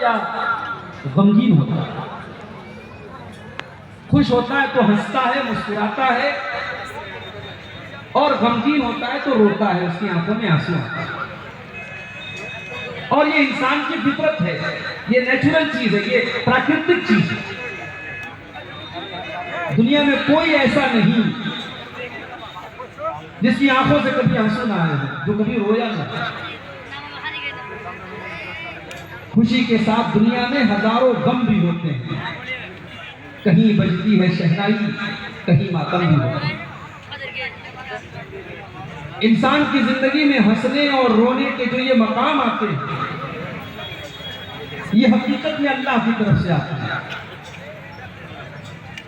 क्या गमगीन होता है, खुश होता है तो हंसता है, मुस्कुराता है, और गमगीन होता है तो रोता है, उसकी आंखों में आंसू आता है। और ये इंसान की फितरत है, ये नेचुरल चीज है, ये प्राकृतिक चीज है। दुनिया में कोई ऐसा नहीं जिसकी आंखों से कभी आंसू ना आए, जो कभी रोया ना। खुशी के साथ दुनिया में हजारों गम भी होते हैं, कहीं बजती है शहनाई, कहीं मातम भी होता है। इंसान की जिंदगी में हंसने और रोने के जो ये मकाम आते हैं, ये हकीकत में अल्लाह की तरफ से आते हैं।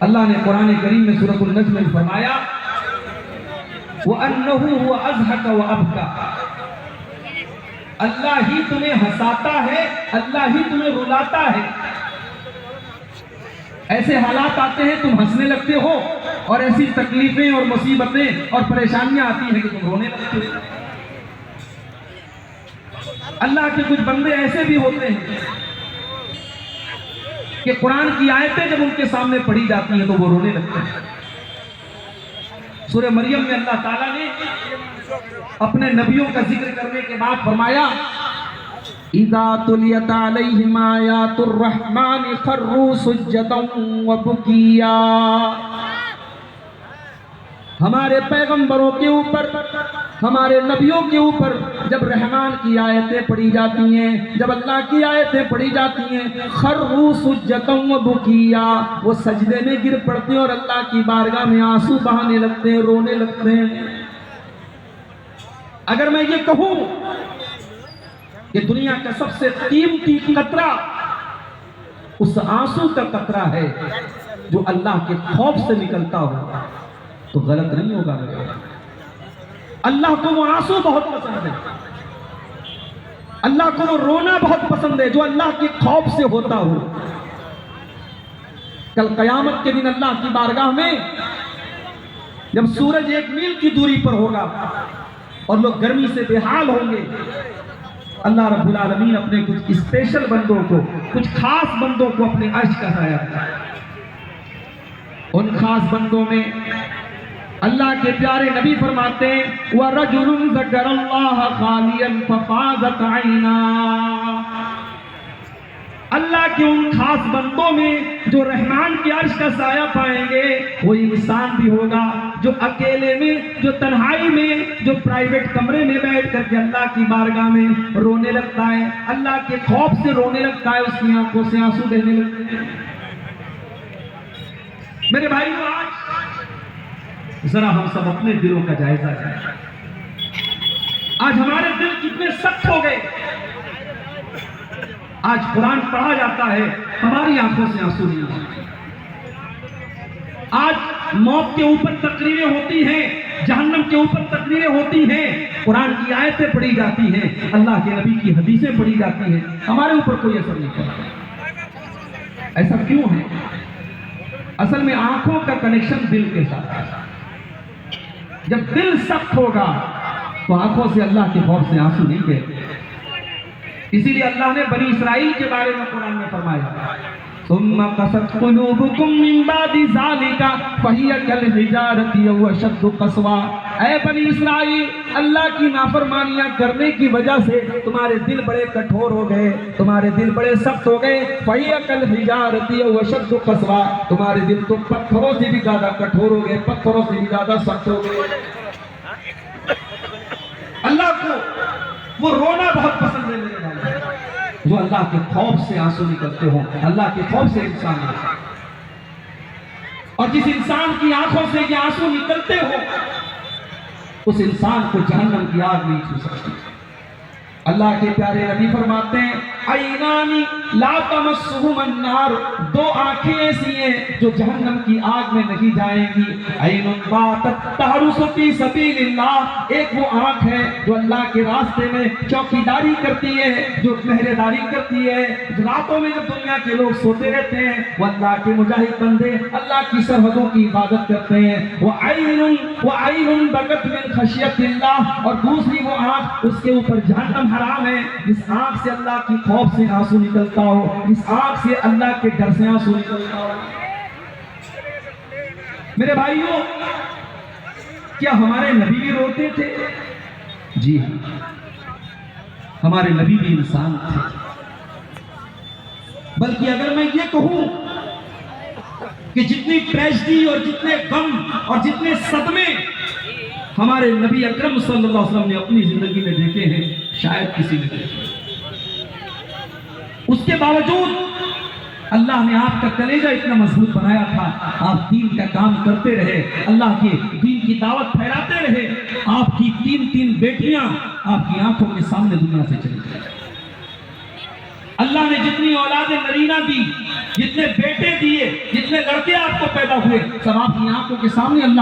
अल्लाह ने कुरान करीम में सूरह नज्म में फरमाया, वअन्नहु हुवा अज़हक व अबका, अल्लाह ही तुम्हें हंसाता है, अल्लाह ही तुम्हें रुलाता है। ऐसे हालात आते हैं तुम हंसने लगते हो, और ऐसी तकलीफें और मुसीबतें और परेशानियां आती हैं कि तुम रोने लगते हो। अल्लाह के कुछ बंदे ऐसे भी होते हैं कि कुरान की आयतें जब उनके सामने पढ़ी जाती हैं तो वो रोने लगते हैं। सूरह मरियम में अल्लाह ताला ने अपने नबियों का जिक्र करने के बाद फरमाया, इज़ा तुलियत अलैहिम आयातुर रहमान खर्रू सुज्जदन व बुकिया। हमारे पैगंबरों के ऊपर, हमारे नबियों के ऊपर जब रहमान की आयतें पढ़ी जाती हैं, जब अल्लाह की आयतें पढ़ी जाती हैं, खर्रू सुज्जदन व बुकिया, वो सजदे में गिर पड़ते हैं और अल्लाह की बारगाह में आंसू बहाने लगते हैं, रोने लगते हैं। अगर मैं ये कहूं कि दुनिया का सबसे कीमती कतरा उस आंसू का कतरा है जो अल्लाह के खौफ से निकलता हो, तो गलत नहीं होगा। अल्लाह को वो आंसू बहुत पसंद है, अल्लाह को वो रोना बहुत पसंद है जो अल्लाह के खौफ से होता हो। कल कयामत के दिन अल्लाह की बारगाह में जब सूरज 1 मील की दूरी पर होगा और लोग गर्मी से बेहाल होंगे, अल्लाह रब्बुल आलमीन अपने कुछ स्पेशल बंदों को, कुछ खास बंदों को अपने अर्श का साया देता है। उन खास बंदों में अल्लाह के प्यारे नबी फरमाते हैं, व रजुलुन ज़करल्लाह खालियन फफाज़त ऐना। अल्लाह के उन खास बंदों में जो रहमान के अर्श का साया पाएंगे, वो इंसान भी होगा जो अकेले में, जो तन्हाई में, जो प्राइवेट कमरे में बैठ करके अल्लाह की बारगाह में रोने लगता है, अल्लाह के खौफ से रोने लगता है, उसकी आंखों से आंसू बहने लगते हैं। मेरे भाइयों, आज जरा हम सब अपने दिलों का जायजा लें। आज हमारे दिल कितने सख्त हो गए। आज कुरान पढ़ा जाता है, हमारी आंखों से आंसू नहीं आते। आज मौत के ऊपर तकरीरें होती हैं, जहन्नम के ऊपर तकरीरें होती हैं, कुरान की आयतें पढ़ी जाती हैं, अल्लाह के नबी की हदीसें पढ़ी जाती हैं, हमारे ऊपर कोई असर नहीं पड़ता। ऐसा क्यों है? असल में आंखों का कनेक्शन दिल के साथ है। जब दिल सख्त होगा तो आंखों से अल्लाह के खौफ से आंसू नहीं बहते। इसीलिए अल्लाह ने बनी इस्राइल के बारे में कुरान में फरमाया, सुम्मा क़सत क़ुलूबुकुम मिन बादि ज़ालिका फ़हिय कल हिजारति व अशद्दु क़स्वा। ऐ बनी इस्राइल, अल्लाह की नाफरमानियां करने की वजह से तुम्हारे दिल बड़े कठोर हो गए, तुम्हारे दिल बड़े सख्त हो गए। फ़हिय कल हिजारति व अशद्दु क़स्वा, तुम्हारे दिल तो पत्थरों से भी ज्यादा कठोर हो गए, पत्थरों से भी ज्यादा सख्त हो गए। अल्लाह को वो रोना बहुत पसंद है मेरे भाई, जो अल्लाह के खौफ से आंसू निकलते हो, अल्लाह के खौफ से इंसान है। और जिस इंसान की आंखों से ये आंसू निकलते हो, उस इंसान को जहन्नम की आग नहीं छू सकती। अल्लाह के प्यारे नबी फरमाते हैं, ऐनानी ला तमस्सुहुम अन्नार, दो आंखें ऐसी हैं जो जहन्नम की आग में नहीं जाएंगी। ऐनुन बातत तहरुसु फी सबीलिल्लाह, एक वो आंख है जो अल्लाह के रास्ते में चौकीदारी करती है, जो पहरेदारी करती है। रातों में जब दुनिया के लोग सोते रहते हैं, वो अल्लाह के मुजाहिद बंदे अल्लाह की सरहदों की हिफाजत करते हैं। वो ऐनुन बकत मिन खशियतिल्लाह, और दूसरी वो आंख, उसके ऊपर जहन्नम हराम है, जिस आंख से अल्लाह की खौफ से आंसू निकलते निकलता हो, इस आंख से अल्लाह के डर से आंसू निकलता हो। मेरे भाइयों, क्या हमारे नबी भी रोते थे? जी हाँ, हमारे नबी भी इंसान थे। बल्कि अगर मैं ये कहूं कि जितनी ट्रेजेडी और जितने गम और जितने सदमे हमारे नबी अकरम सल्लल्लाहु अलैहि वसल्लम ने अपनी जिंदगी में देखे हैं, शायद किसी ने देखे। उसके बावजूद अल्लाह ने आपका कलेजा इतना मजबूत बनाया था, आप दीन का काम करते रहे, अल्लाह के दीन की दावत फैलाते रहे। आपकी 3 बेटियां आपकी आंखों के सामने दुनिया से चली गई। अल्लाह ने जितनी औलादे नरीना दी, जितने बेटे दिए, जितने लड़के आपको पैदा हुए, सब आपकी आंखों के सामने अल्लाह